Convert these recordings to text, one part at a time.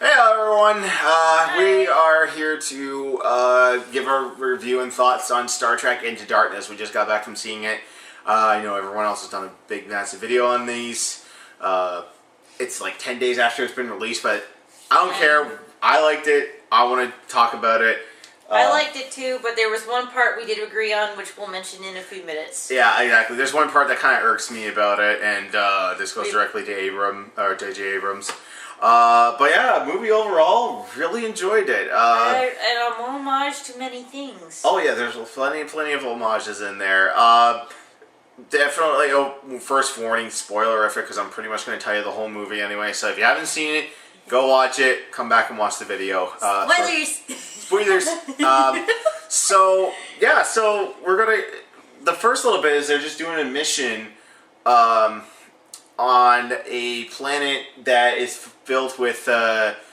Hey everyone, we are here to give our review and thoughts on Star Trek Into Darkness. We just got back from seeing it. I know everyone else has done a big, massive video on these. It's like 10 days after it's been released, but I don't care. I liked it. I want to talk about it. I liked it too, but there was one part we did agree on, which we'll mention in a few minutes. Yeah, exactly. There's one part that kind of irks me about it, and this goes directly to J.J. Abrams. But yeah, movie overall, really enjoyed it. And a homage to many things. Oh yeah, there's plenty of homages in there. Definitely, first warning, spoilerific, because I'm pretty much going to tell you the whole movie anyway. So if you haven't seen it, go watch it. Come back and watch the video. Spoilers. So yeah, so we're gonna. The first little bit is they're just doing a mission on a planet that is filled with God,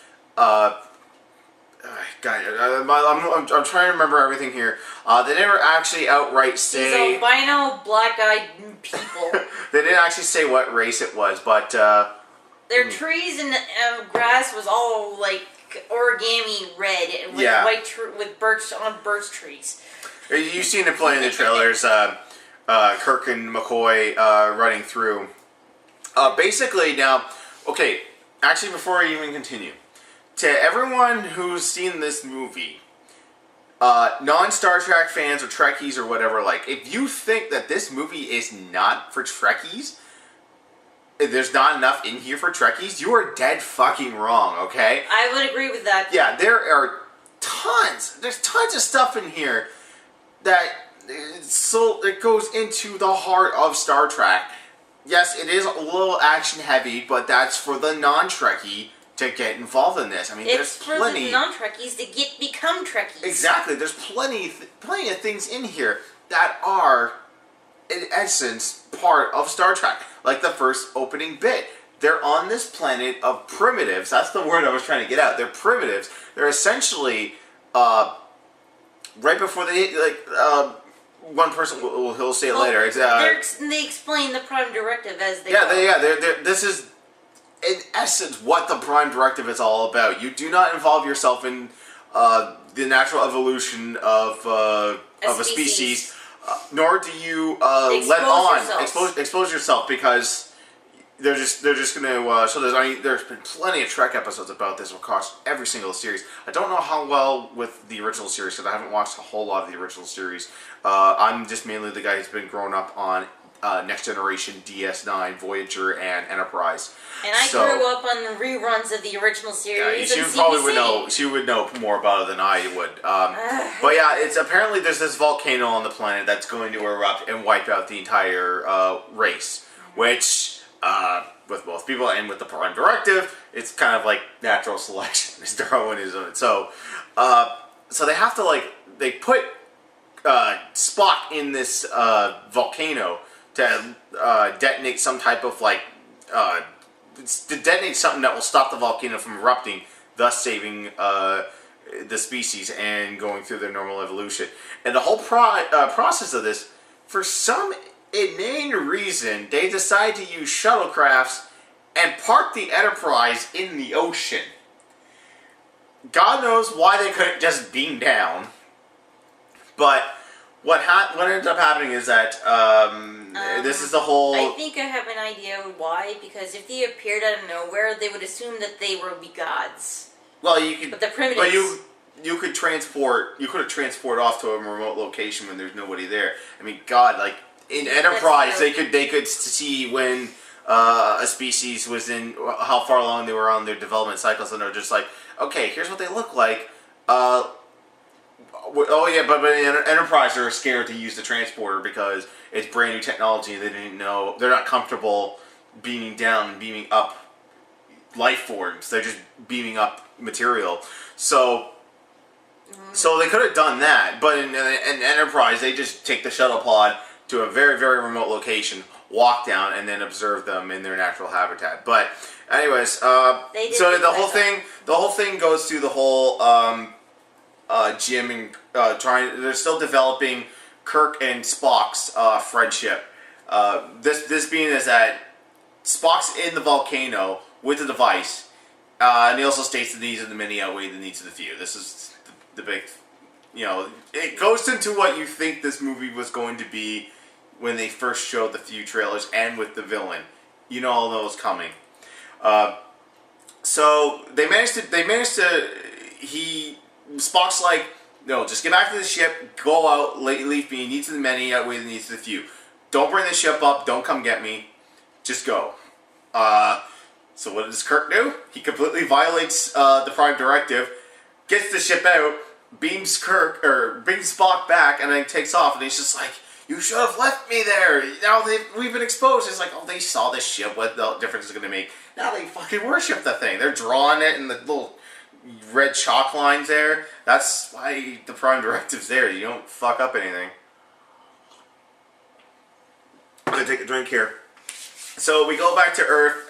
I'm trying to remember everything here. They never actually outright say. These albino, black-eyed people. They didn't actually say what race it was, but their trees and grass was all like origami red with with birch trees. You've seen it play in the trailers. Kirk and McCoy running through. Basically, now, okay. Actually, before I even continue, to everyone who's seen this movie, non-Star Trek fans or Trekkies or whatever, like, if you think that this movie is not for Trekkies, there's not enough in here for Trekkies, you are dead fucking wrong, okay? I would agree with that. Yeah, there's tons of stuff in here that it goes into the heart of Star Trek. Yes, it is a little action heavy, but that's for the non-Trekkie to get involved in this. I mean, it's there's plenty. for the non-Trekkies to become Trekkies. Exactly. There's plenty of things in here that are, in essence, part of Star Trek. Like the first opening bit. They're on this planet of primitives. That's the word I was trying to get out. They're primitives. They're essentially, right before they, one person he'll say it later. They explain the Prime Directive as they go. This is, in essence, what the Prime Directive is all about. You do not involve yourself in the natural evolution of a species, nor do you expose yourself, because they're just going to show this. There's been plenty of Trek episodes about this across every single series. I don't know how well with the original series, because I haven't watched a whole lot of the original series. I'm just mainly the guy who's been growing up on Next Generation, DS9, Voyager, and Enterprise. And I grew up on the reruns of the original series. Yeah, she would know more about it than I would. But yeah, it's apparently there's this volcano on the planet that's going to erupt and wipe out the entire race, which. With both people and with the Prime Directive, it's kind of like natural selection. It's Darwinism. So they have to they put Spock in this volcano to detonate some type of to detonate something that will stop the volcano from erupting, thus saving the species and going through their normal evolution. And the whole process of this, for some inane reason, they decide to use shuttlecrafts and park the Enterprise in the ocean. God knows why they couldn't just beam down. But what ends up happening is that this is the whole. I think I have an idea why. Because if they appeared out of nowhere, they would assume that they would be gods. Well, you could. But the primitives. But you could transport. You could have transported off to a remote location when there's nobody there. I mean, God, in Enterprise, they could see when a species was in, how far along they were on their development cycles, and they're just like, okay, here's what they look like. But in Enterprise, they're scared to use the transporter because it's brand new technology. They didn't know, they're not comfortable beaming down and beaming up life forms. They're just beaming up material. So they could have done that, but in Enterprise, they just take the shuttle pod to a very, very remote location, walk down, and then observe them in their natural habitat. But, anyways, so the whole thing goes through the whole Jim and they're still developing Kirk and Spock's friendship. This being is that Spock's in the volcano with the device, And he also states the needs of the many outweigh the needs of the few. This is the big, it goes into what you think this movie was going to be when they first showed the few trailers and with the villain. You know all those coming. So they managed to. Spock's like, no, just get back to the ship, go out, leave me. Needs of the many outweigh the needs of the few. Don't bring the ship up. Don't come get me. Just go. So what does Kirk do? He completely violates the Prime Directive, gets the ship out, beams Spock back, and then takes off. And he's just like, "You should have left me there. Now we've been exposed." It's like, oh, they saw this ship. What the difference is going to make? Now they fucking worship the thing. They're drawing it in the little red chalk lines there. That's why the Prime Directive's there. You don't fuck up anything. I'm gonna take a drink here. So we go back to Earth.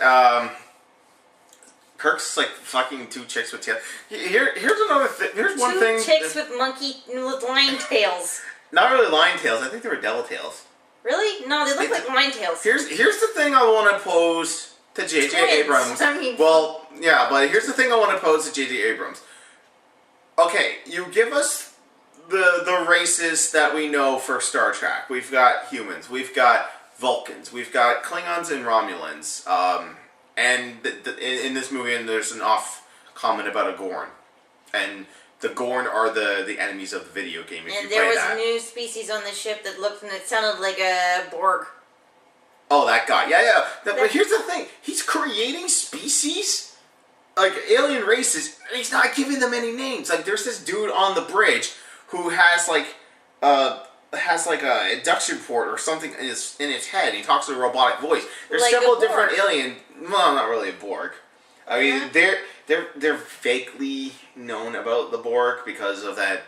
Kirk's like fucking two chicks with tails. Here's another thing. Here's one thing. Two chicks with lion tails. Not really lion tails. I think they were devil tails. Really? No, they look like lion tails. Here's the thing I want to pose to J.J. Abrams. I mean, well, yeah, but here's the thing I want to pose to J.J. Abrams. Okay, you give us the races that we know for Star Trek. We've got humans. We've got Vulcans. We've got Klingons and Romulans. And in this movie, and there's an off comment about a Gorn. And the Gorn are the enemies of the video game. If and you there play was that. a new species on the ship that looked and it sounded like a Borg. Oh, that guy. Yeah. But here's the thing. He's creating species, like alien races, and he's not giving them any names. Like, there's this dude on the bridge who has like a induction port or something in his head. He talks with a robotic voice. There's like several a Borg. different alien. Well, not really a Borg. I mean, they're vaguely known about the Borg because of that.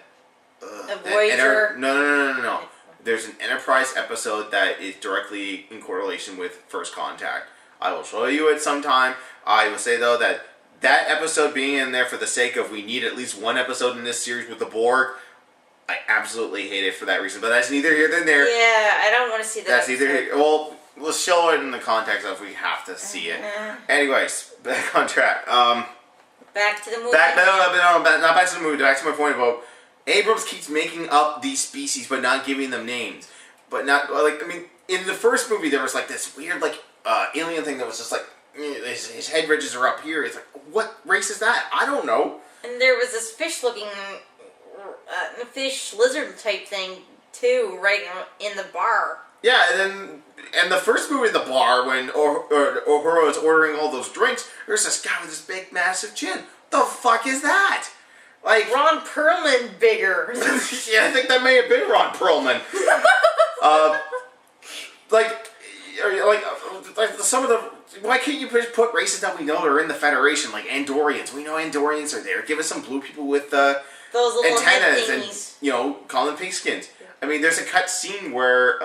A Voyager. No. There's an Enterprise episode that is directly in correlation with First Contact. I will show you it sometime. I will say though that episode being in there for the sake of we need at least one episode in this series with the Borg. I absolutely hate it for that reason, but that's neither here nor there. Yeah, I don't want to see that. That's neither here. Well, we'll show it in the context of we have to see it. Anyways, back on track. Back to the movie. Not back to the movie. Back to my point about Abrams keeps making up these species but not giving them names. But not in the first movie there was like this weird alien thing that was just like his head ridges are up here. It's like, what race is that? I don't know. And there was this fish-looking fish lizard type thing too, right in the bar. Yeah, and the first movie in the bar when Uhura is ordering all those drinks, there's this guy with this big massive chin. The fuck is that? Like Ron Perlman bigger. Yeah, I think that may have been Ron Perlman. Some of the. Why can't you put races that we know are in the Federation, like Andorians? We know Andorians are there. Give us some blue people with those little antennas head and thingies. call them pigskins. Yeah. I mean, there's a cut scene where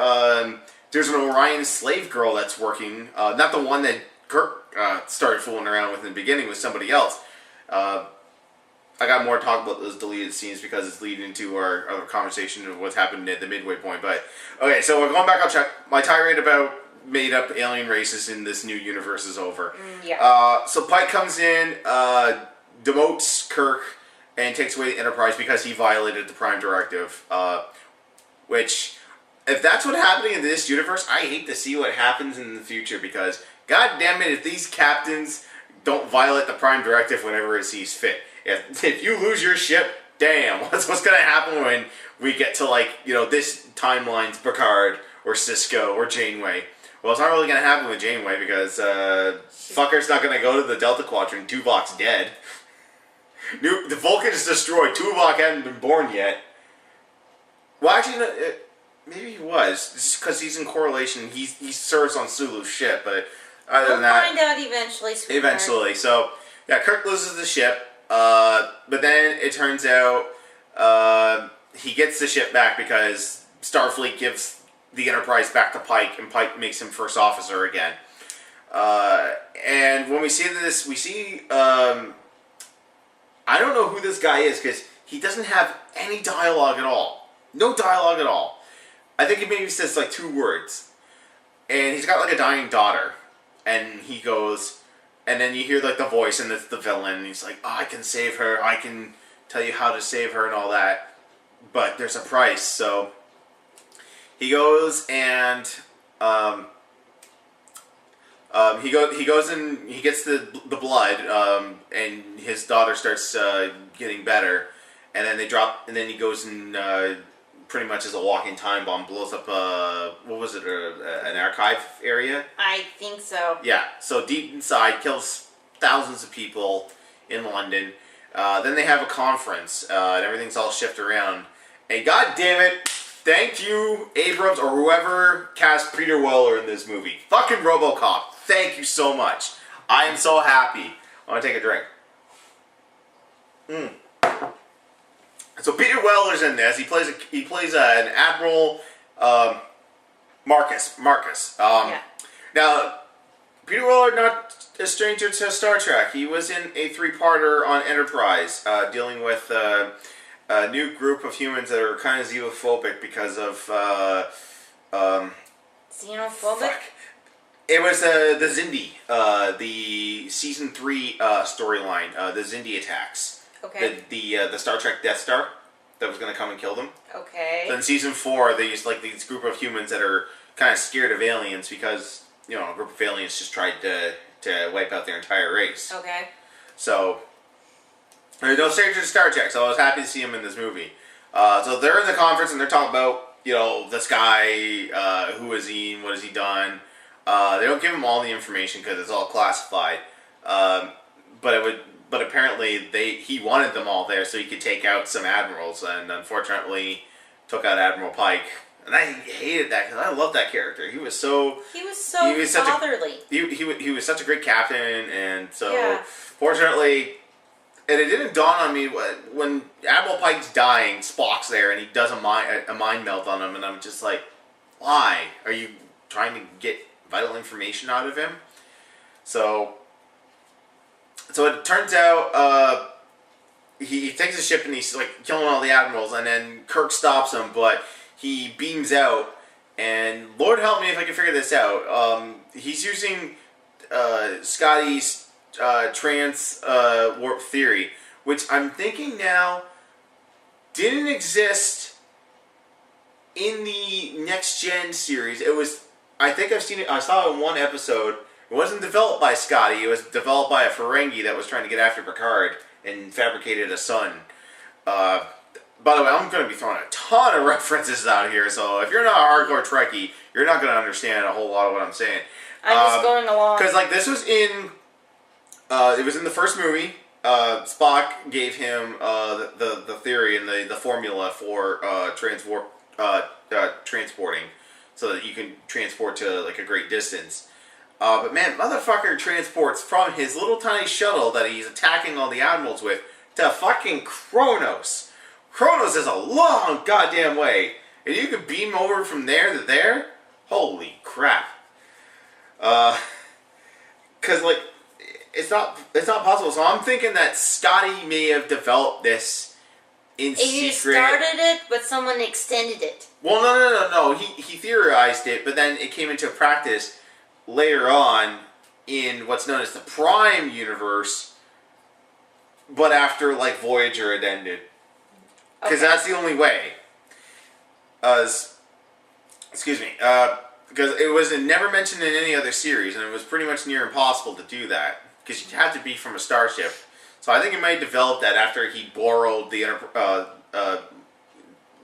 there's an Orion slave girl that's working. Not the one that Kirk started fooling around with in the beginning, with somebody else. I got more to talk about those deleted scenes because it's leading into our conversation of what's happened at the midway point. But okay, so we're going back on track. My tirade about made-up alien races in this new universe is over. Yeah. So Pike comes in, demotes Kirk, and takes away the Enterprise because he violated the Prime Directive. Which, if that's what's happening in this universe, I hate to see what happens in the future because, god damn it, if these captains don't violate the Prime Directive whenever it sees fit. If you lose your ship, damn, what's going to happen when we get to, this timeline's Picard or Cisco or Janeway? Well, it's not really going to happen with Janeway because fucker's not going to go to the Delta Quadrant. Tuvok's dead. The Vulcan is destroyed. Tuvok hadn't been born yet. Well, actually, no, maybe he was. It's because he's in correlation. He serves on Sulu's ship, but other than that... We'll find out eventually, sweetheart. Eventually. So, yeah, Kirk loses the ship. But then it turns out he gets the ship back because Starfleet gives the Enterprise back to Pike, and Pike makes him first officer again. And when we see this, we see... I don't know who this guy is because he doesn't have any dialogue at all. No dialogue at all. I think he maybe says 2 words. And he's got a dying daughter. And he goes... and then you hear like the voice, and it's the villain, and he's like, "Oh, I can save her. I can tell you how to save her and all that, but there's a price." So he goes and he goes and he gets the blood, and his daughter starts getting better, and then he goes and pretty much as a walking time bomb blows up what was it, an archive area? I think so. Yeah, so deep inside, kills thousands of people in London. Then they have a conference, and everything's all shifted around. And god damn it, thank you, Abrams, or whoever cast Peter Weller in this movie. Fucking RoboCop, thank you so much. I am so happy. I want to take a drink. So Peter Weller's in this. He plays an Admiral Marcus. Yeah. Now, Peter Weller, not a stranger to Star Trek. He was in a 3-parter on Enterprise, dealing with a new group of humans that are kind of xenophobic because of Xenophobic? Fuck. It was the Xindi, the season 3 storyline, the Xindi attacks. Okay. The Star Trek Death Star that was going to come and kill them. Okay. So in season 4, they used like these group of humans that are kind of scared of aliens because a group of aliens just tried to wipe out their entire race. Okay. So there's no stranger to Star Trek, so I was happy to see him in this movie. So they're in the conference and they're talking about this guy, who is he and what has he done. They don't give him all the information because it's all classified. But apparently he wanted them all there so he could take out some admirals, and unfortunately took out Admiral Pike. And I hated that because I loved that character. He was so fatherly. He was such a great captain, and so Yeah. fortunately, and it didn't dawn on me when Admiral Pike's dying. Spock's there, and he does a mind melt on him, and I'm just like, why are you trying to get vital information out of him? So it turns out he takes a ship and he's like killing all the admirals, and then Kirk stops him, but he beams out, and Lord help me if I can figure this out. He's using Scotty's trans warp theory, which I'm thinking now didn't exist in the Next Gen series. I think I've seen it. I saw it in one episode. It wasn't developed by Scotty. It was developed by a Ferengi that was trying to get after Picard and fabricated a son. By the way, I'm going to be throwing a ton of references out here, so if you're not a hardcore Trekkie, you're not going to understand a whole lot of what I'm saying. I'm just going along. Because this was in... it was in the first movie. Spock gave him the theory and the formula for transporting, so that you can transport to a great distance. But man, motherfucker transports from his little tiny shuttle that he's attacking all the admirals with to fucking Kronos. Kronos is a long goddamn way, and you could beam over from there to there? Holy crap. Cause it's not possible. So I'm thinking that Scotty may have developed this in secret. You started it, but someone extended it. Well, no. He theorized it, but then it came into practice later on in what's known as the Prime Universe, but after Voyager had ended. Because that's the only way. Excuse me. Because it was never mentioned in any other series, and it was pretty much near impossible to do that. Because you had to be from a starship. So I think it might have developed that after he borrowed the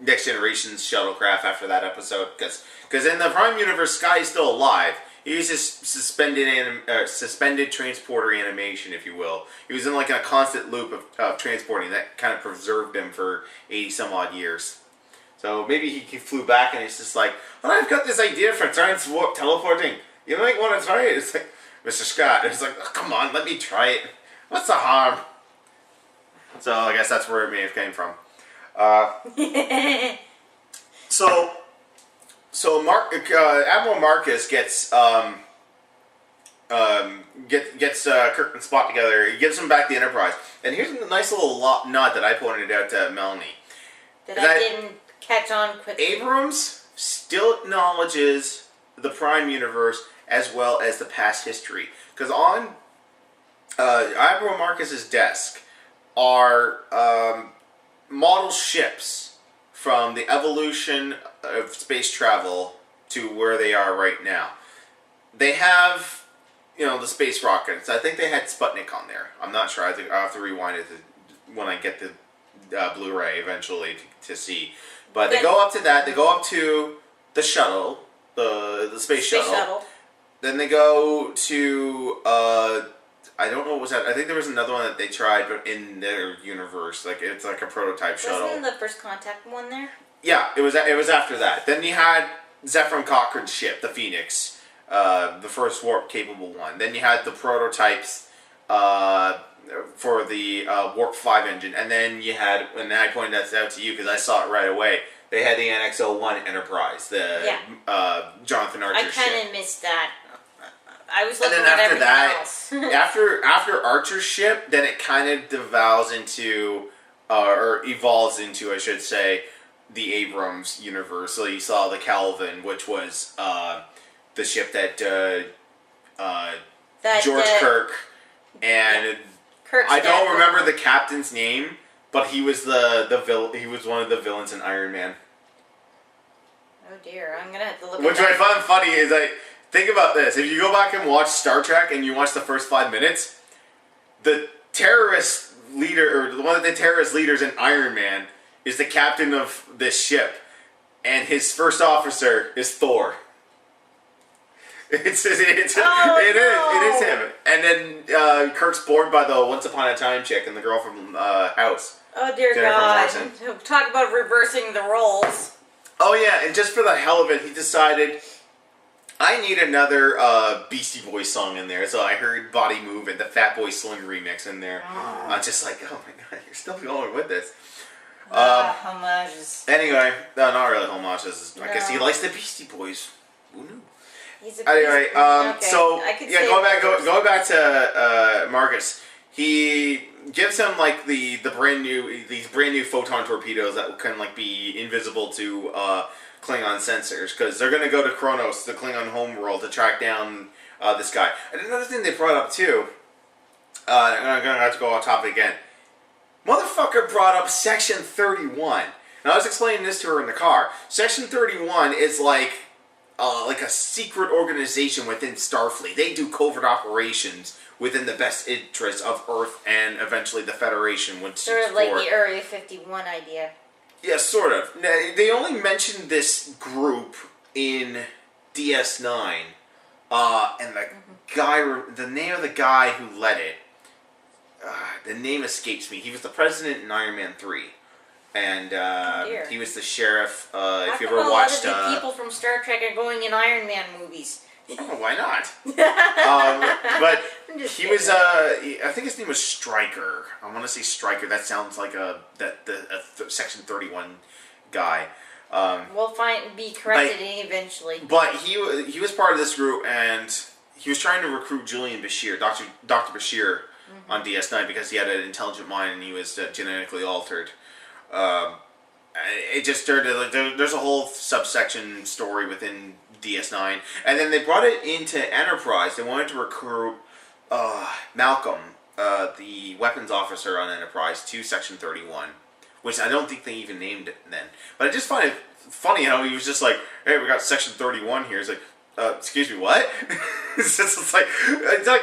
Next Generation's shuttlecraft after that episode. Because in the Prime Universe, Scotty's still alive. He uses suspended transporter animation, if you will. He was in a constant loop of transporting that kind of preserved him for 80 some odd years. So maybe he flew back and he's just like, oh, I've got this idea for teleporting. You might want to try it. It's like, Mr. Scott. It's like, oh, come on, let me try it. What's the harm? So I guess that's where it may have came from. So Admiral Marcus gets Kirk and Spock together. He gives them back the Enterprise. And here's a nice little nod that I pointed out to Melanie. That I didn't catch on quickly. Abrams still acknowledges the Prime Universe as well as the past history. Because on Admiral Marcus's desk are model ships from the evolution of space travel to where they are right now. They have, the space rockets. I think they had Sputnik on there. I'm not sure. I think I'll have to rewind it when I get the Blu-ray eventually to see. But they go up to that. They go up to the shuttle, the space shuttle. Then they go to I don't know what was that. I think there was another one that they tried, but in their universe, like it's like a prototype shuttle. Wasn't the First Contact one there? Yeah, it was after that. Then you had Zefram Cochrane's ship, the Phoenix, the first warp-capable one. Then you had the prototypes for the Warp 5 engine. And then you had, and I pointed that out to you because I saw it right away, they had the NX-01 Enterprise, the Jonathan Archer ship. I kind of missed that. I was looking and then at after that, else. after Archer's ship, then it kind of devolves into, or evolves into, I should say, the Abrams universe. So you saw the Calvin, which was the ship that George Kirk and I don't remember the captain's name, but he was the villain. He was one of the villains in Iron Man. Oh dear, I'm gonna have to look. Which I find funny is think about this. If you go back and watch Star Trek and you watch the first 5 minutes, the terrorist leader, or one of the terrorist leaders in Iron Man, is the captain of this ship, and his first officer is Thor. It is him. And then Kirk's bored by the Once Upon a Time chick and the girl from House. Oh dear God! Talk about reversing the roles. Oh yeah, and just for the hell of it, he decided, I need another Beastie Boys song in there. So I heard Body Move and the Fat Boy Slim remix in there. Oh. I'm just like, oh my God, you're still going with this. Homages. Anyway, no, not really homages. I guess he likes the Beastie Boys. Who knew? Anyway, okay. So yeah, going back to Marcus, he gives him like these brand new photon torpedoes that can like be invisible to Klingon sensors, because they're gonna go to Kronos, the Klingon homeworld, to track down this guy. And another thing they brought up too, and I'm gonna have to go off topic again. Motherfucker brought up Section 31. And I was explaining this to her in the car. Section 31 is like a secret organization within Starfleet. They do covert operations within the best interests of Earth and eventually the Federation. Sort of like the Area 51 idea. Yeah, sort of. They only mentioned this group in DS9, and the name of the guy who led it, the name escapes me. He was the president in Iron Man 3. And he was the sheriff. If you ever watched, a lot of the people from Star Trek are going in Iron Man movies. Oh, why not? But he was. I think his name was Stryker. I want to say Stryker. That sounds like a Section 31 guy. We'll be corrected eventually. But he was part of this group, and he was trying to recruit Julian Bashir, Dr. Bashir, on DS9 because he had an intelligent mind and he was genetically altered. It just started like there's a whole subsection story within DS9, and then they brought it into Enterprise. They wanted to recruit Malcolm, the weapons officer on Enterprise, to Section 31, which I don't think they even named it then. But I just find it funny how he was just like, "Hey, we got Section 31 here." It's like, excuse me, what? it's like,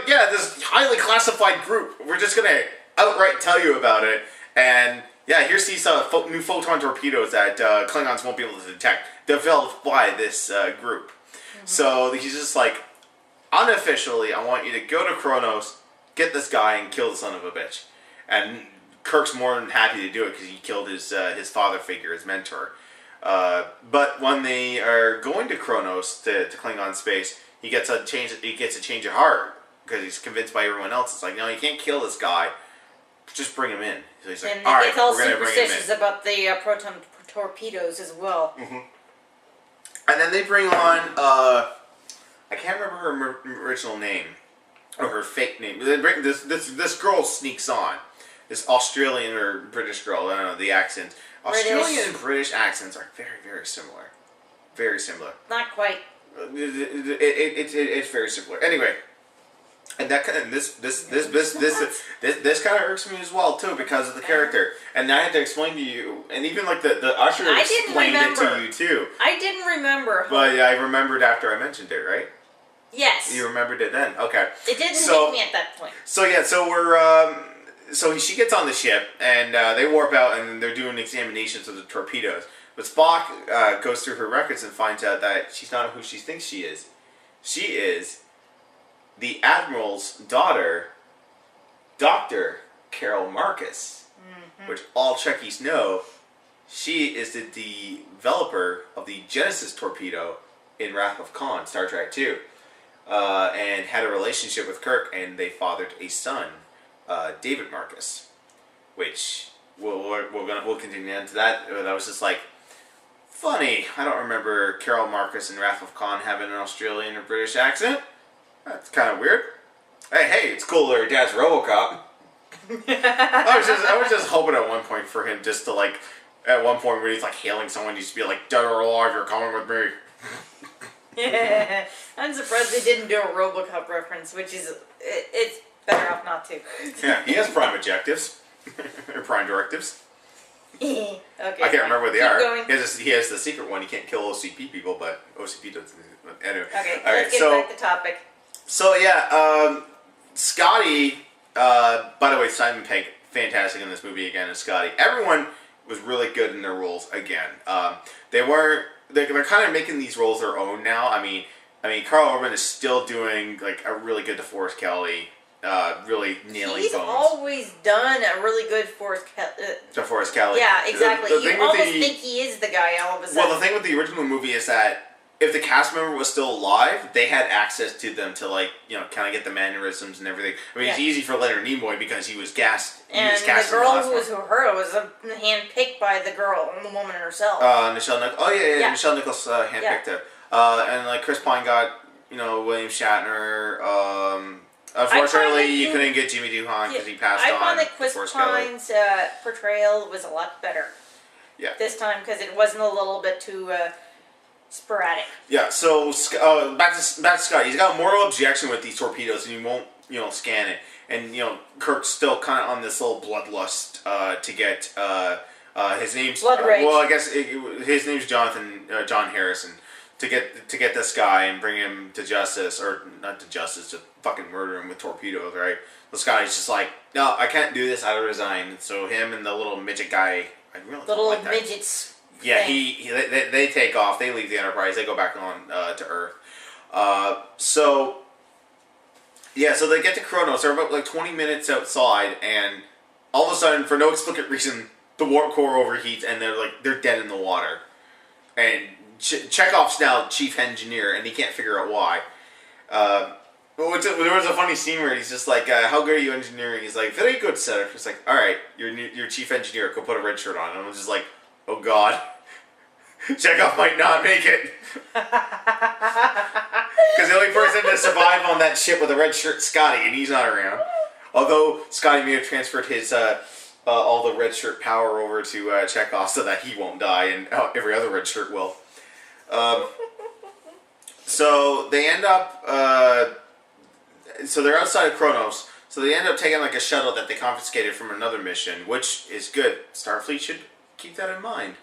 yeah, this highly classified group. We're just gonna outright tell you about it, and yeah, here's these new photon torpedoes that Klingons won't be able to detect, developed by this group. Mm-hmm. So he's just like, unofficially, I want you to go to Kronos, get this guy, and kill the son of a bitch. And Kirk's more than happy to do it because he killed his father figure, his mentor. But when they are going to Kronos to Klingon space, he gets a change of heart because he's convinced by everyone else. It's like, no, you can't kill this guy. Just bring him in. So he's like, all right, we're going to bring him in. Superstitious about the proton torpedoes as well. Mm-hmm. And then they bring on, I can't remember her original name, or her fake name. They bring this girl sneaks on. This Australian or British girl, I don't know, the accent. Australian and British accents are very, very similar. Very similar. Not quite. It's very similar. Anyway, And that kind of this kind of irks me as well too because of the character. And I had to explain to you, and even like the usher explained it to you too. I didn't remember. But I remembered after I mentioned it, right? Yes. You remembered it then? Okay. It didn't hit me at that point. So yeah, so we're so she gets on the ship and they warp out and they're doing examinations of the torpedoes. But Spock goes through her records and finds out that she's not who she thinks she is. She is the Admiral's daughter, Dr. Carol Marcus, which all Trekkies know. She is the developer of the Genesis torpedo in Wrath of Khan, Star Trek 2. And had a relationship with Kirk, and they fathered a son, David Marcus, which we'll continue into that. But I was just like, funny. I don't remember Carol Marcus in Wrath of Khan having an Australian or British accent. That's kind of weird. Hey, it's cool that her dad's RoboCop. I was just hoping at one point for him just to like, at one point when he's like hailing someone, he'd just be like, "Dead or alive, you're coming with me." Yeah, I'm surprised they didn't do a RoboCop reference, which is it's better off not to. Yeah, he has prime objectives or prime directives. Okay, I can't remember what they are. Going. He has the secret one. He can't kill OCP people, but OCP doesn't. Anyway. Okay, let's get back to topic. So yeah, Scotty. By the way, Simon Pegg, fantastic in this movie again as Scotty. Everyone was really good in their roles again. They weren't. They're kind of making these roles their own now. I mean, Carl Urban is still doing like a really good DeForest Kelly, really nailing He's Bones. always done a really good DeForest Kelly. Yeah, exactly. You almost think he is the guy all of a sudden. Well, the thing with the original movie is that if the cast member was still alive, they had access to them to like kind of get the mannerisms and everything. I mean, it's easy for Leonard Nimoy because he was gassed. And the girl who was her was handpicked by the girl, the woman herself. Nichelle Nichols. Oh yeah. Nichelle Nichols handpicked her. And like Chris Pine got William Shatner. Unfortunately, you couldn't get Jimmy Doohan because he passed on. I found that Chris Pine's portrayal was a lot better. Yeah. This time because it wasn't a little bit too sporadic. Yeah. So back to Scott. He's got a moral objection with these torpedoes, and he won't scan it. And Kirk's still kind of on this little bloodlust to get his name's Blood rage. Well, I guess his name's John Harrison to get this guy and bring him to justice, or not to justice, to fucking murder him with torpedoes, right? This guy's just like, no, I can't do this. I resign. So him and the little midget guy, I really little like that. midgets. Yeah, they take off. They leave the Enterprise. They go back on to Earth. So they get to Kronos. They're about like 20 minutes outside, and all of a sudden, for no explicit reason, the warp core overheats, and they're dead in the water. And Chekhov's now chief engineer, and he can't figure out why. There was a funny scene where he's just like, "How good are you engineering?" He's like, "Very good, sir." He's like, "All right, you're chief engineer. Go put a red shirt on." And I'm just like, "Oh God." Chekhov might not make it. Because the only person to survive on that ship with a red shirt, Scotty, and he's not around. Although Scotty may have transferred his all the red shirt power over to Chekhov so that he won't die, and every other red shirt will. So they end up. So they're outside of Kronos. So they end up taking like a shuttle that they confiscated from another mission, which is good. Starfleet should keep that in mind.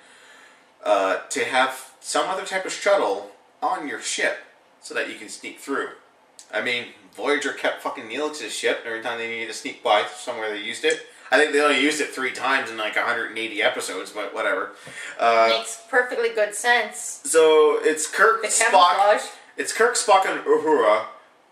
To have some other type of shuttle on your ship so that you can sneak through. I mean, Voyager kept fucking Neelix's ship every time they needed to sneak by somewhere they used it. I think they only used it 3 times in like 180 episodes, but whatever. Makes perfectly good sense. So it's Kirk, Spock. It's Kirk, Spock, and Uhura,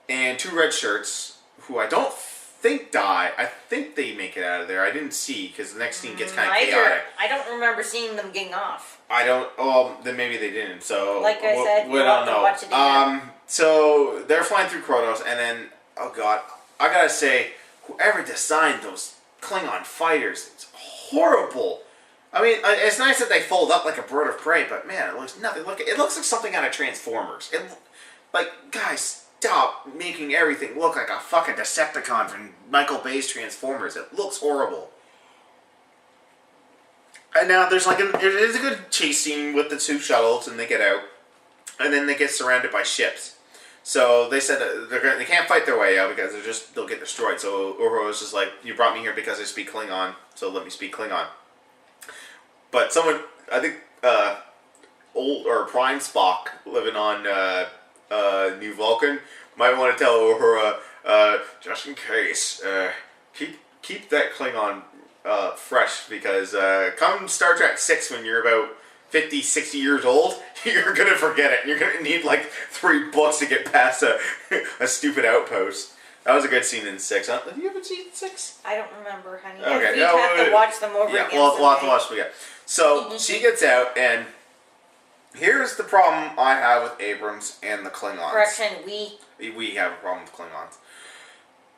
and 2 red shirts who I don't think die. I think they make it out of there. I didn't see because the next scene gets kind of chaotic. I don't remember seeing them getting off. I don't. Oh, then maybe they didn't. So like I said, we don't know. Watch it again. So they're flying through Kronos, and then oh god, I gotta say, whoever designed those Klingon fighters, it's horrible. I mean, it's nice that they fold up like a bird of prey, but man, it looks nothing. It looks like something out of Transformers. Guys. Stop making everything look like a fucking Decepticon from Michael Bay's Transformers. It looks horrible. And now there's it is a good chase scene with the 2 shuttles, and they get out, and then they get surrounded by ships. So they said they can't fight their way out because they'll get destroyed. So Uhura was just like, you brought me here because I speak Klingon, so let me speak Klingon. But someone, I think, old or Prime Spock living on New Vulcan might want to tell Uhura, just in case, keep that Klingon fresh because come Star Trek 6 when you're about 50, 60 years old, you're going to forget it. You're going to need like 3 books to get past a stupid outpost. That was a good scene in 6. Huh? Have you ever seen 6? I don't remember, honey. Okay. You'd have to watch them over again. Yeah, we'll have to watch them again. So she gets out, and here's the problem I have with Abrams and the Klingons. Correction, We have a problem with Klingons.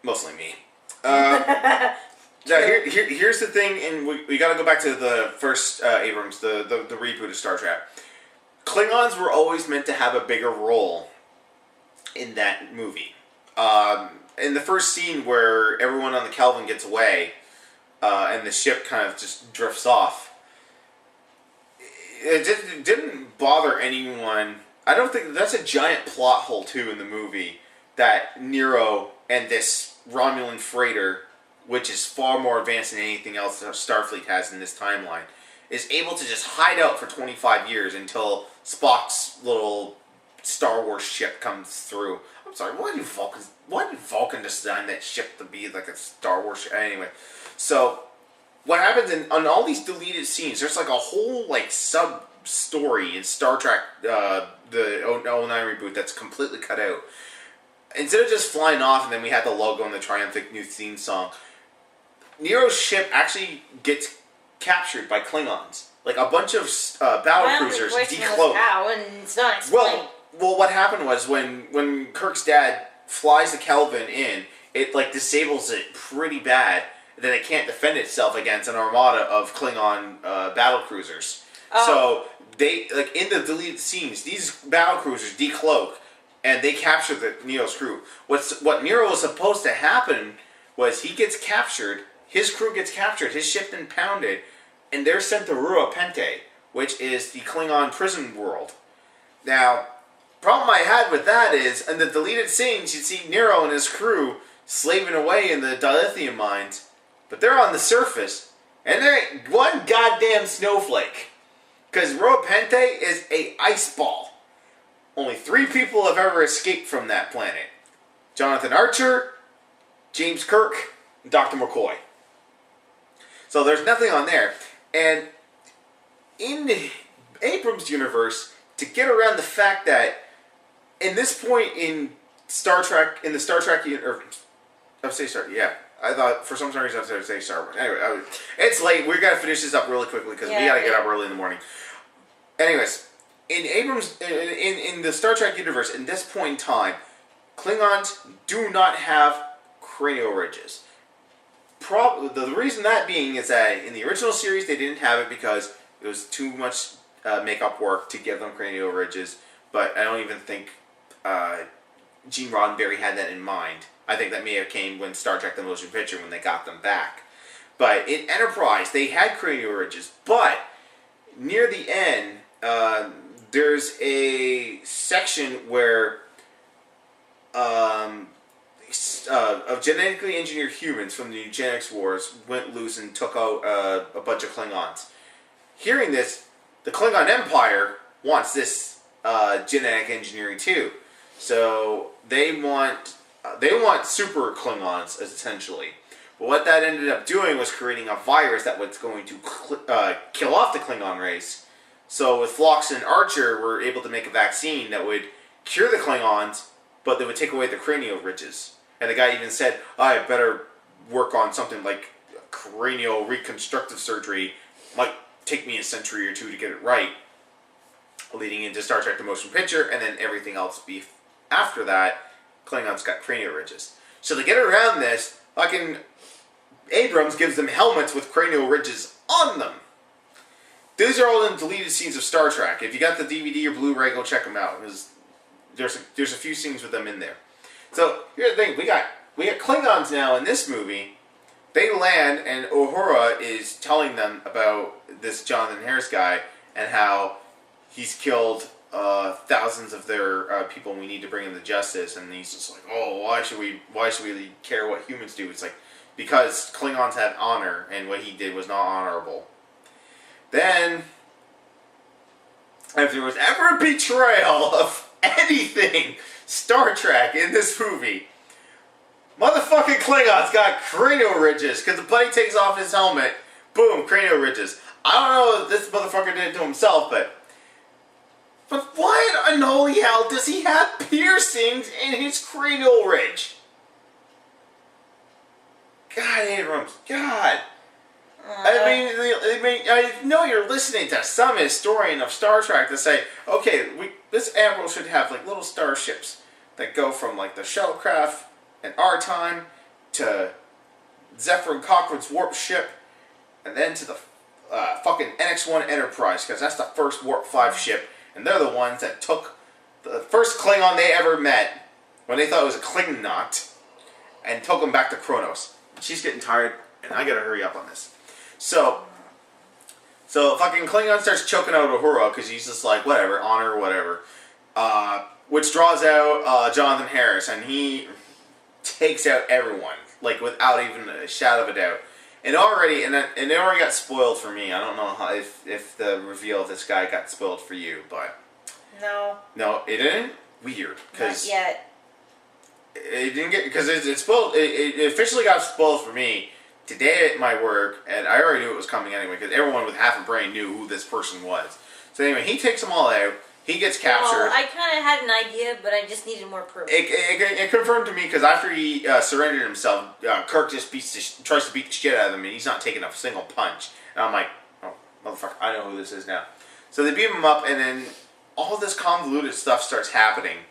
Mostly me. Now, here's the thing, and we got to go back to the first Abrams, the reboot of Star Trek. Klingons were always meant to have a bigger role in that movie. In the first scene where everyone on the Kelvin gets away, and the ship kind of just drifts off, it didn't bother anyone. I don't think that's a giant plot hole too in the movie, that Nero and this Romulan freighter, which is far more advanced than anything else that Starfleet has in this timeline, is able to just hide out for 25 years until Spock's little Star Wars ship comes through. I'm sorry, why did Vulcan design that ship to be like a Star Wars ship? Anyway, so what happens on all these deleted scenes, there's like a whole like sub-story in Star Trek, the 09 reboot that's completely cut out. Instead of just flying off and then we had the logo and the triumphant new theme song, Nero's ship actually gets captured by Klingons. Like a bunch of battle cruisers decloak. How, and it's not explained. Well, what happened was when Kirk's dad flies the Kelvin in, it like disables it pretty bad. Then it can't defend itself against an armada of Klingon battle cruisers. Oh. So they like in the deleted scenes, these battle cruisers decloak and they capture the Nero's crew. What Nero was supposed to happen was he gets captured. His crew gets captured, his ship impounded, and they're sent to Rua Penthe, which is the Klingon prison world. Now, problem I had with that is, in the deleted scenes, you see Nero and his crew slaving away in the dilithium mines, but they're on the surface, and there ain't one goddamn snowflake. Because Rua Penthe is a ice ball. Only 3 people have ever escaped from that planet. Jonathan Archer, James Kirk, and Dr. McCoy. So there's nothing on there. And in Abrams' universe, to get around the fact that in this point in Star Trek, I thought for some reason I was say Star Wars. Anyway, it's late. We got to finish this up really quickly because we got to get up early in the morning. Anyways, in Abrams, in the Star Trek universe, in this point in time, Klingons do not have cranial ridges. The reason that being is that in the original series they didn't have it because it was too much makeup work to give them cranial ridges. But I don't even think Gene Roddenberry had that in mind. I think that may have came when Star Trek: The Motion Picture when they got them back. But in Enterprise they had cranial ridges. But near the end, there's a section where of genetically engineered humans from the eugenics wars went loose and took out a bunch of Klingons. Hearing this, the Klingon Empire wants this genetic engineering too. So they want super Klingons essentially. But what that ended up doing was creating a virus that was going to kill off the Klingon race. So with Phlox and Archer, we're able to make a vaccine that would cure the Klingons, but they would take away the cranial ridges. And the guy even said, I better work on something like cranial reconstructive surgery. Might take me a century or 2 to get it right. Leading into Star Trek: The Motion Picture, and then everything else after that, Klingons got cranial ridges. So to get around this, fucking Abrams gives them helmets with cranial ridges on them. These are all in deleted scenes of Star Trek. If you got the DVD or Blu-ray, go check them out. There's a few scenes with them in there. So here's the thing: we got Klingons now in this movie. They land, and Uhura is telling them about this Jonathan Harris guy and how he's killed thousands of their people. We need to bring them to justice. And he's just like, oh, why should we care what humans do? It's like, because Klingons have honor, and what he did was not honorable. Then, if there was ever a betrayal of anything Star Trek in this movie, motherfucking Klingons got cranial ridges, because the buddy takes off his helmet, boom, cranial ridges. I don't know if this motherfucker did it to himself, but why in holy hell does he have piercings in his cranial ridge? God, Abrams, God. I know you're listening to some historian of Star Trek to say, okay, this admiral should have like little starships that go from like the shuttlecraft in our time to Zephyr and Cochrane's warp ship, and then to the fucking NX-1 Enterprise, because that's the first Warp 5 ship, and they're the ones that took the first Klingon they ever met when they thought it was a Klingon, and took them back to Kronos. She's getting tired, and I gotta hurry up on this. So fucking Klingon starts choking out Uhura because he's just like, whatever, honor, whatever. Which draws out Jonathan Harris, and he takes out everyone, like without even a shadow of a doubt. And it already got spoiled for me. I don't know how, if the reveal of this guy got spoiled for you, but no, it didn't. Weird, because not yet. It didn't get, because it spoiled. It officially got spoiled for me today at my work, and I already knew it was coming anyway, because everyone with half a brain knew who this person was. So anyway, he takes them all out. He gets captured. Well, I kind of had an idea, but I just needed more proof. It confirmed to me, because after he surrendered himself, Kirk just tries to beat the shit out of him, and he's not taking a single punch. And I'm like, oh, motherfucker, I know who this is now. So they beat him up, and then all this convoluted stuff starts happening.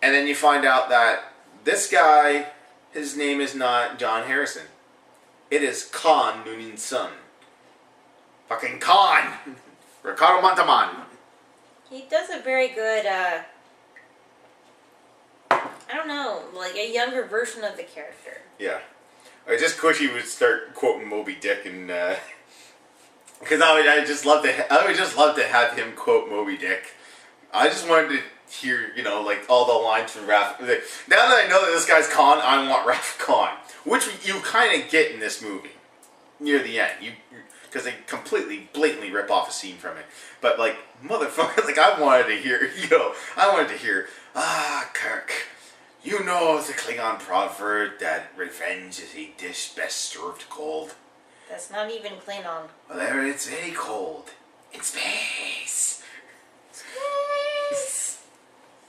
And then you find out that this guy, his name is not John Harrison. It is Khan Noonan's son. Fucking Khan! Ricardo Montalban. He does a very good, I don't know, like a younger version of the character. Yeah. I just wish he would start quoting Moby Dick, and because I would just love to have him quote Moby Dick. I just wanted to hear, like all the lines from Wrath. Now that I know that this guy's Khan, I want Wrath of Khan, which you kind of get in this movie near the end. Because they completely, blatantly rip off a scene from it. But like, motherfucker, like I wanted to hear, Kirk, you know the Klingon proverb that revenge is a dish best served cold. That's not even Klingon. Well, there it's very cold in space. Space.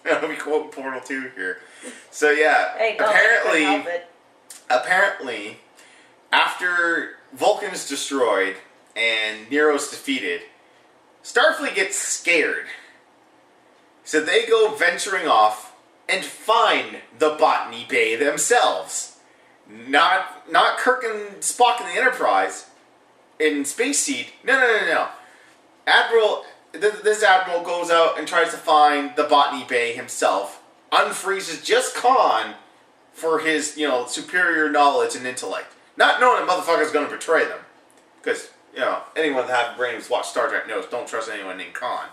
I'll be quoting Portal 2 here. So yeah, hey, apparently, after Vulcan's destroyed and Nero's defeated, Starfleet gets scared. So they go venturing off and find the Botany Bay themselves. Not Kirk and Spock in the Enterprise, in Space Seed. No. This admiral goes out and tries to find the Botany Bay himself, unfreezes just Khan for his, superior knowledge and intellect. Not knowing that motherfucker's going to betray them. Because, anyone that have brains watch Star Trek knows don't trust anyone named Khan.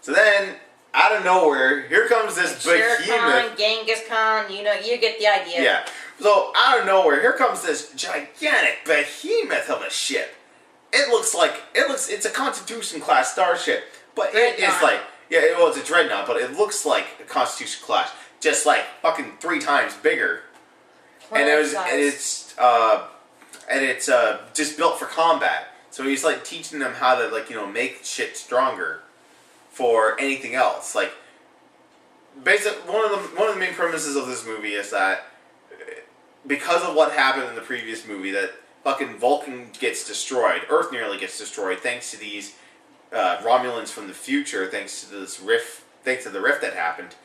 So then, out of nowhere, here comes this behemoth. Khan, Genghis Khan, you get the idea. Yeah. So, out of nowhere, here comes this gigantic behemoth of a ship. It's a Constitution-class starship. But it is like, it's a dreadnought, but it looks like a Constitution-class. Just like fucking 3 times bigger. And it's just built for combat. So he's like teaching them how to make shit stronger for anything else. Like, basically, one of the main premises of this movie is that because of what happened in the previous movie, that fucking Vulcan gets destroyed, Earth nearly gets destroyed, thanks to these Romulans from the future, thanks to the rift that happened.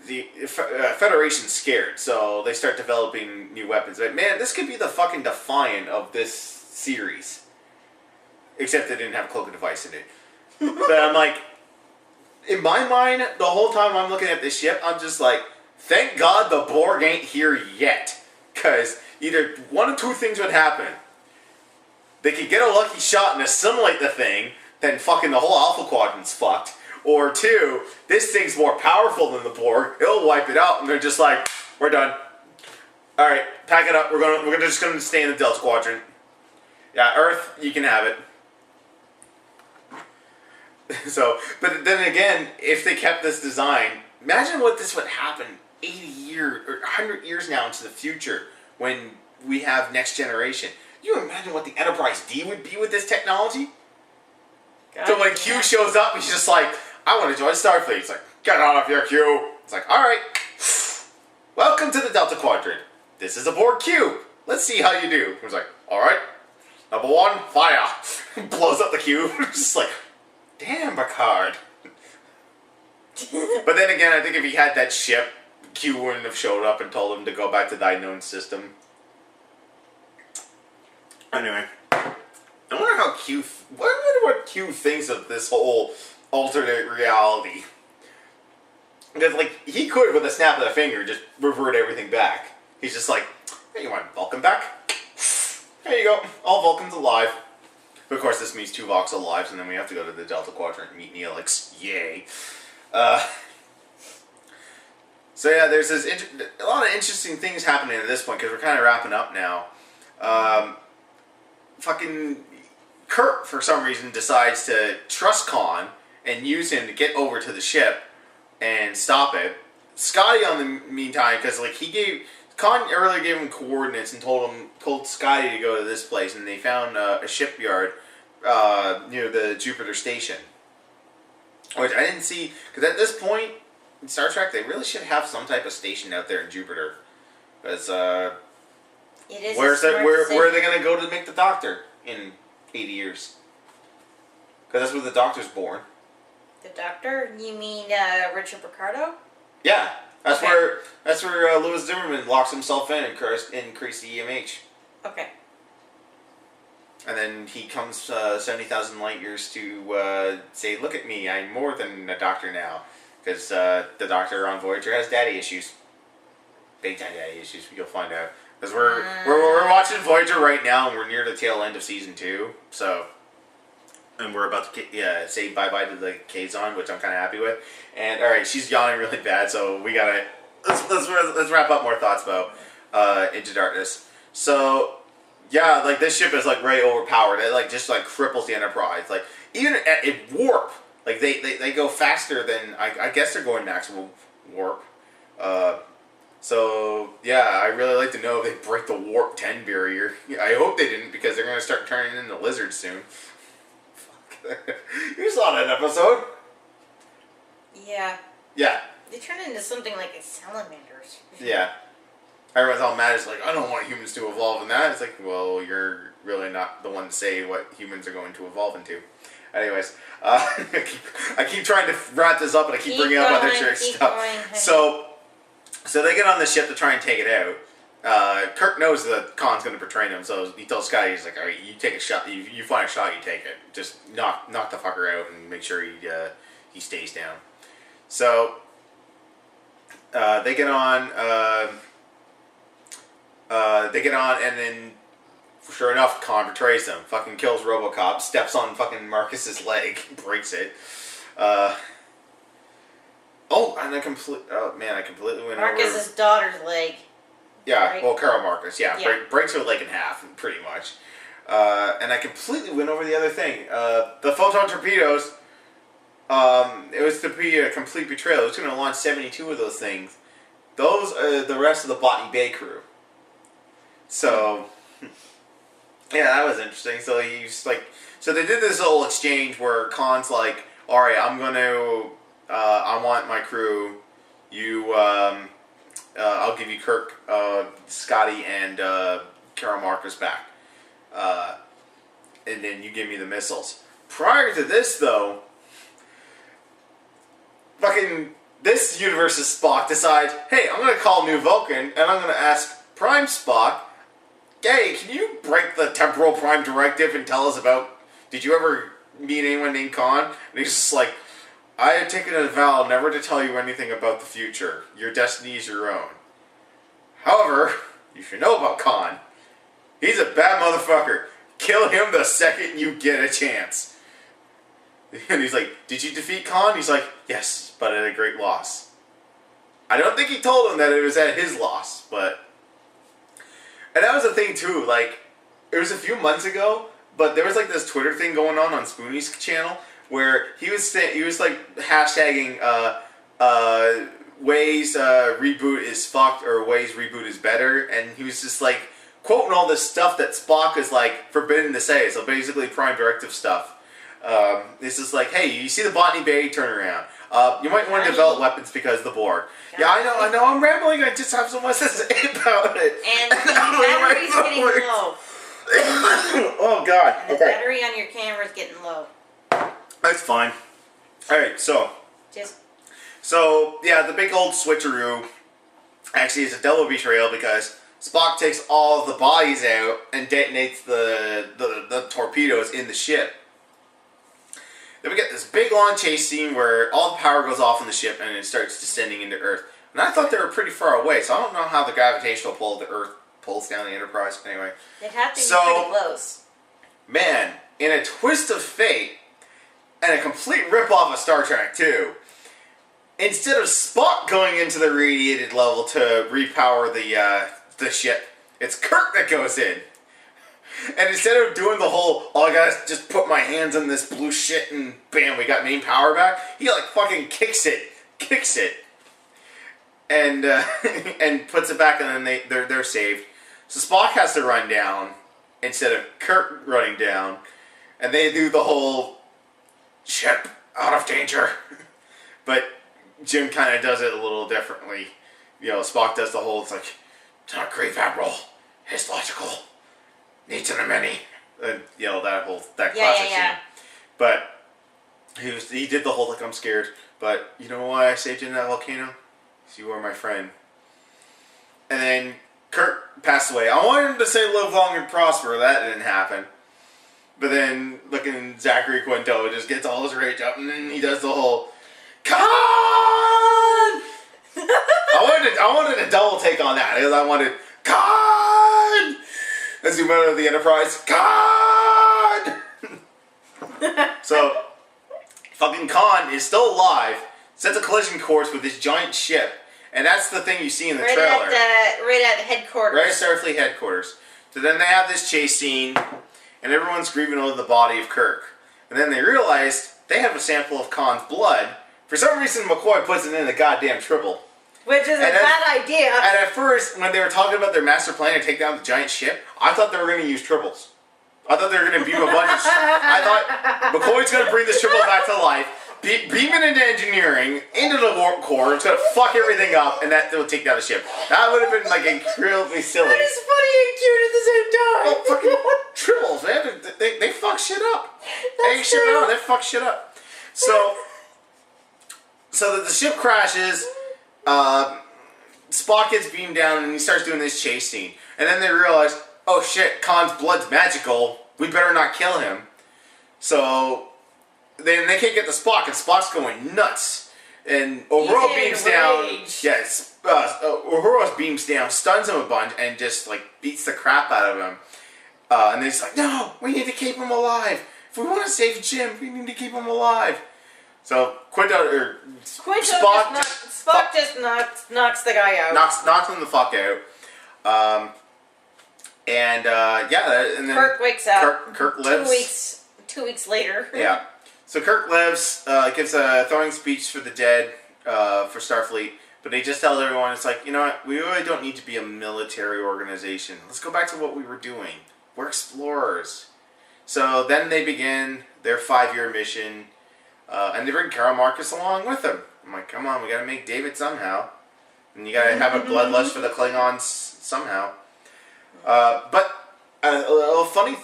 The Federation's scared, so they start developing new weapons. But man, this could be the fucking Defiant of this series. Except they didn't have a cloaking device in it. But I'm like, in my mind, the whole time I'm looking at this ship, I'm just like, thank God the Borg ain't here yet. Because either one of two things would happen. They could get a lucky shot and assimilate the thing, then fucking the whole Alpha Quadrant's fucked. Or 2, this thing's more powerful than the Borg. It'll wipe it out, and they're just like, we're done. All right, pack it up. We're just gonna stay in the Delta Quadrant. Yeah, Earth, you can have it. So, but then again, if they kept this design, imagine what this would happen 80 years or 100 years now into the future when we have next generation. You imagine what the Enterprise D would be with this technology? God, so when Q shows up, he's just like, I want to join Starfleet. It's like, get out of here, Q. It's like, all right, welcome to the Delta Quadrant. This is a Borg cube. Let's see how you do. He's like, all right, number 1, fire. Blows up the cube. Just like, damn, Picard. But then again, I think if he had that ship, Q wouldn't have showed up and told him to go back to the unknown system. Anyway, I wonder how Q. I wonder what Q thinks of this whole alternate reality. Because, like, he could, with a snap of the finger, just revert everything back. He's just like, hey, you want Vulcan back? There you go. All Vulcans alive. But of course, this means 2 Vox alive, and then we have to go to the Delta Quadrant and meet Neelix. Yay. So yeah, there's this a lot of interesting things happening at this point, because we're kind of wrapping up now. Fucking Kirk, for some reason, decides to trust Khan and use him to get over to the ship and stop it. Scotty, on the meantime, because like Khan earlier gave him coordinates and told Scotty to go to this place, and they found a shipyard near the Jupiter station, which I didn't see, because at this point in Star Trek they really should have some type of station out there in Jupiter, because where are they going to go to make the Doctor in 80 years? Because that's where the Doctor's born. The Doctor? You mean Richard Picardo? Yeah, that's where Louis Zimmerman locks himself in and increase the EMH. Okay. And then he comes 70,000 light years to say, look at me, I'm more than a doctor now. Because the Doctor on Voyager has daddy issues. Big time daddy issues, you'll find out. Because we're watching Voyager right now, and we're near the tail end of season 2. So, and we're about to say bye-bye to the Kazon, which I'm kind of happy with. And, alright, she's yawning really bad, so we gotta... Let's wrap up more thoughts about Into Darkness. So... yeah, like, this ship is, like, very overpowered. It, like, just, like, cripples the Enterprise. Like, even at warp, like, they go faster than, I guess they're going maximum warp. So, yeah, I really like to know if they break the warp 10 barrier. I hope they didn't, because they're going to start turning into lizards soon. Fuck. You saw that episode? Yeah. Yeah. They turn into something like a salamanders. Yeah. Everyone's all mad. It's like, I don't want humans to evolve in that. It's like, well, you're really not the one to say what humans are going to evolve into. Anyways, I keep trying to wrap this up, and I keep bringing up other trick stuff. So they get on the ship to try and take it out. Kirk knows that Khan's going to betray him, so he tells Scotty, he's like, all right, you take a shot. You find a shot, you take it. Just knock the fucker out and make sure he stays down. So they get on. And then, sure enough, Khan betrays them. Fucking kills RoboCop, steps on fucking Marcus's leg, breaks it. I completely went over... Marcus's daughter's leg. Yeah, right? Well, Carol Marcus, yeah. Breaks her leg in half, pretty much. And I completely went over the other thing. The photon torpedoes, it was to be a complete betrayal. It was going to launch 72 of those things. Those are the rest of the Botany Bay crew. So, yeah, that was interesting. So he's like, so they did this little exchange where Khan's like, all right, I want my crew. I'll give you Kirk, Scotty, and Carol Marcus back. And then you give me the missiles. Prior to this, though, fucking this universe's Spock decides, hey, I'm going to call New Vulcan, and I'm going to ask Prime Spock, hey, can you break the temporal prime directive and tell us about, did you ever meet anyone named Khan? And he's just like, I have taken a vow never to tell you anything about the future. Your destiny is your own. However, you should know about Khan. He's a bad motherfucker. Kill him the second you get a chance. And he's like, did you defeat Khan? He's like, yes, but at a great loss. I don't think he told him that it was at his loss, but... And that was the thing, too, like, it was a few months ago, but there was, like, this Twitter thing going on Spoonie's channel, where he was like, hashtagging, Way's reboot is fucked, or Way's reboot is better, and he was just, like, quoting all this stuff that Spock is, like, forbidden to say, so basically Prime Directive stuff. It's just like, hey, you see the Botany Bay turnaround. You might want to develop weapons because of the Borg. Yeah, I know, I'm rambling, I just have so much to say about it. And the battery's getting low. Oh, God. And the battery on your camera's getting low. That's fine. Alright, so, yeah, the big old switcheroo actually is a double betrayal because Spock takes all of the bodies out and detonates the torpedoes in the ship. Then we get this big long chase scene where all the power goes off in the ship and it starts descending into Earth. And I thought they were pretty far away, so I don't know how the gravitational pull of the Earth pulls down the Enterprise. Anyway. They'd have to be pretty close. Man, in a twist of fate, and a complete rip-off of Star Trek 2, instead of Spock going into the radiated level to repower the ship, it's Kirk that goes in. And instead of doing the whole, oh, I gotta just put my hands on this blue shit and bam, we got main power back, he like fucking kicks it, and and puts it back, and then they're saved. So Spock has to run down instead of Kirk running down, and they do the whole ship out of danger. But Jim kind of does it a little differently. You know, Spock does the whole, it's like, it's not grave admiral, it's logical. Needs an many, and you know that classic scene. But he did the whole like I'm scared. But you know why I saved you in that volcano? Because you were my friend. And then Kirk passed away. I wanted him to say live long and prosper. That didn't happen. But then looking Zachary Quinto just gets all his rage up, and then he does the whole Khan. I wanted a double take on that because I wanted Khan. As you went out of the Enterprise, God! So, fucking Khan is still alive, sets a collision course with this giant ship, and that's the thing you see in the trailer. Right at headquarters. Right at Starfleet headquarters. So then they have this chase scene, and everyone's grieving over the body of Kirk. And then they realize they have a sample of Khan's blood. For some reason, McCoy puts it in a goddamn triple. Which is a bad idea. And at first, when they were talking about their master plan to take down the giant ship, I thought they were going to use triples. I thought they were going to beam a bunch of... I thought McCoy's going to bring this triple back to life, beam it into engineering, into the warp core, it's going to fuck everything up, and that will take down the ship. That would have been like incredibly silly. That is funny and cute at the same time. Well, fucking triples, man. They fuck shit up. They fuck shit up. So the ship crashes... Spock gets beamed down and he starts doing this chase scene. And then they realize, oh shit, Khan's blood's magical. We better not kill him. So then they can't get to Spock, and Spock's going nuts. And Uhura beams down. Yes, Uhura beams down, stuns him a bunch, and just like beats the crap out of him. And then he's like, no, we need to keep him alive. If we want to save Jim, we need to keep him alive. So Spock just knocks the guy out. Knocks him the fuck out. And then Kirk wakes up. Kirk lives. 2 weeks later. Yeah. So Kirk lives, gives a throwing speech for the dead for Starfleet, but he just tells everyone, it's like, you know what, we really don't need to be a military organization. Let's go back to what we were doing. We're explorers. So then they begin their 5-year mission. And they bring Carol Marcus along with them. I'm like, come on, we gotta make David somehow. And you gotta have a bloodlust for the Klingons somehow. But a little funny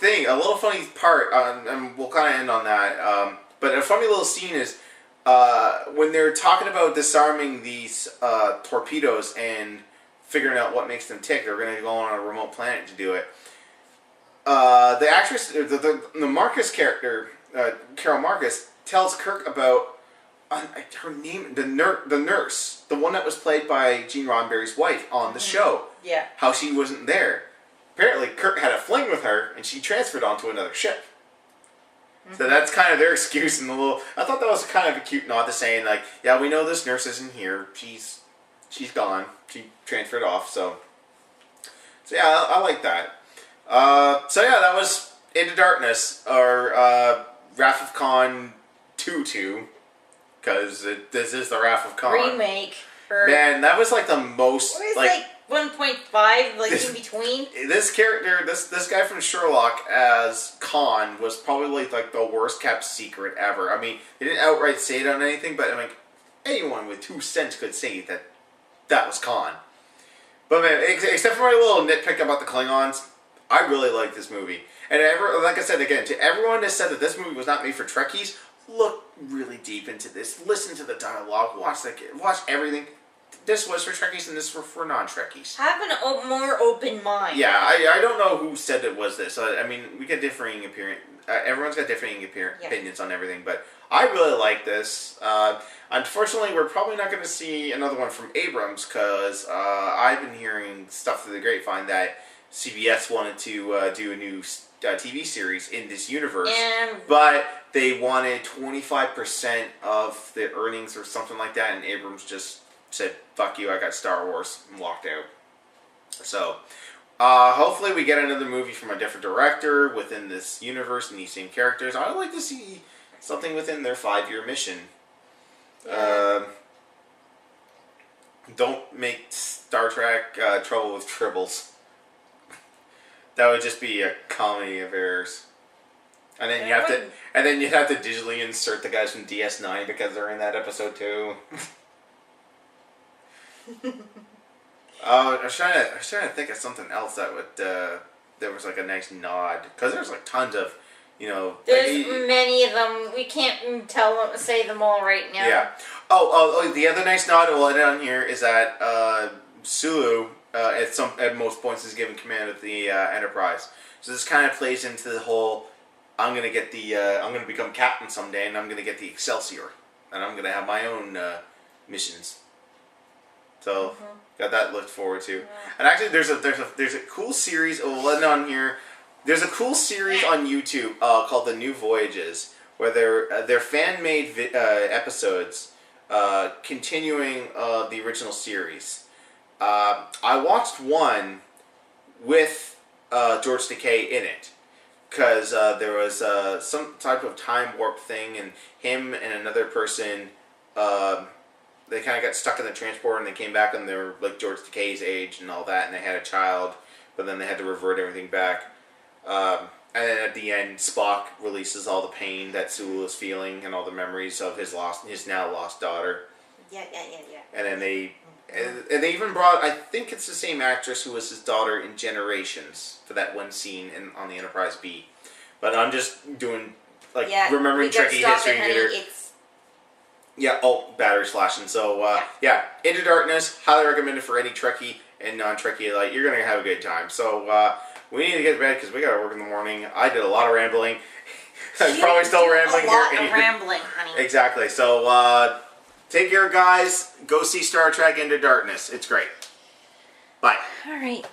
part, and we'll kind of end on that, but a funny little scene is when they're talking about disarming these torpedoes and figuring out what makes them tick, they're going to go on a remote planet to do it. The actress, the Marcus character, Carol Marcus, tells Kirk about her name, the nurse, the one that was played by Gene Roddenberry's wife on the show. Yeah. How she wasn't there. Apparently, Kirk had a fling with her, and she transferred onto another ship. So that's kind of their excuse, and I thought that was kind of a cute nod to saying like, yeah, we know this nurse isn't here. She's gone. She transferred off. So yeah, I like that. So yeah, that was Into Darkness, or Wrath of Khan 2, because this is the Wrath of Khan remake. Man, that was like the most like 1.5, like in between. This character, this guy from Sherlock as Khan was probably like the worst kept secret ever. I mean, they didn't outright say it on anything, but I mean, anyone with 2 cents could say that was Khan. But man, except for my little nitpick about the Klingons, I really like this movie. And like I said again, to everyone that said that this movie was not made for Trekkies, look really deep into this. Listen to the dialogue. Watch everything. This was for Trekkies and this was for non-Trekkies. Have a more open mind. Yeah, I don't know who said it was this. I mean, we get differing everyone's got differing opinions on everything, but I really like this. Unfortunately, we're probably not going to see another one from Abrams because I've been hearing stuff through the grapevine that CBS wanted to do a new TV series in this universe, but they wanted 25% of the earnings or something like that, and Abrams just said, fuck you, I got Star Wars, and walked out. So, hopefully we get another movie from a different director within this universe and these same characters. I would like to see something within their 5-year mission. Don't make Star Trek Trouble with Tribbles. That would just be a comedy of errors. And then you'd have to digitally insert the guys from DS9 because they're in that episode too. I was trying to think of something else that would there was like a nice nod, because there's like tons of, there's many of them. We can't say them all right now. Yeah. Oh, the other nice nod we'll end on here is that Sulu at most points is given command of the Enterprise. So this kind of plays into the whole, I'm gonna become captain someday, and I'm gonna get the Excelsior, and I'm gonna have my own missions. So got that looked forward to. Yeah. And actually, there's a cool series. We'll end on here. There's a cool series on YouTube called The New Voyages, where they're fan-made episodes continuing the original series. I watched one with George Takei in it, because there was some type of time warp thing, and him and another person, they kind of got stuck in the transporter, and they came back, and they were like George Takei's age and all that, and they had a child, but then they had to revert everything back. And then at the end, Spock releases all the pain that Sulu is feeling and all the memories of his now lost daughter. Yeah. And then and they even brought, I think it's the same actress who was his daughter in Generations for that one scene on the Enterprise B. But I'm just doing remembering Trekkie history and battery slashing. So Into Darkness, highly recommended for any Trekkie and non-Trekkie. Like, you're gonna have a good time. So we need to get to bed because we gotta work in the morning. I did a lot of rambling. I'm probably still rambling here. A lot of rambling, honey. Exactly. So take care, guys. Go see Star Trek Into Darkness. It's great. Bye. All right.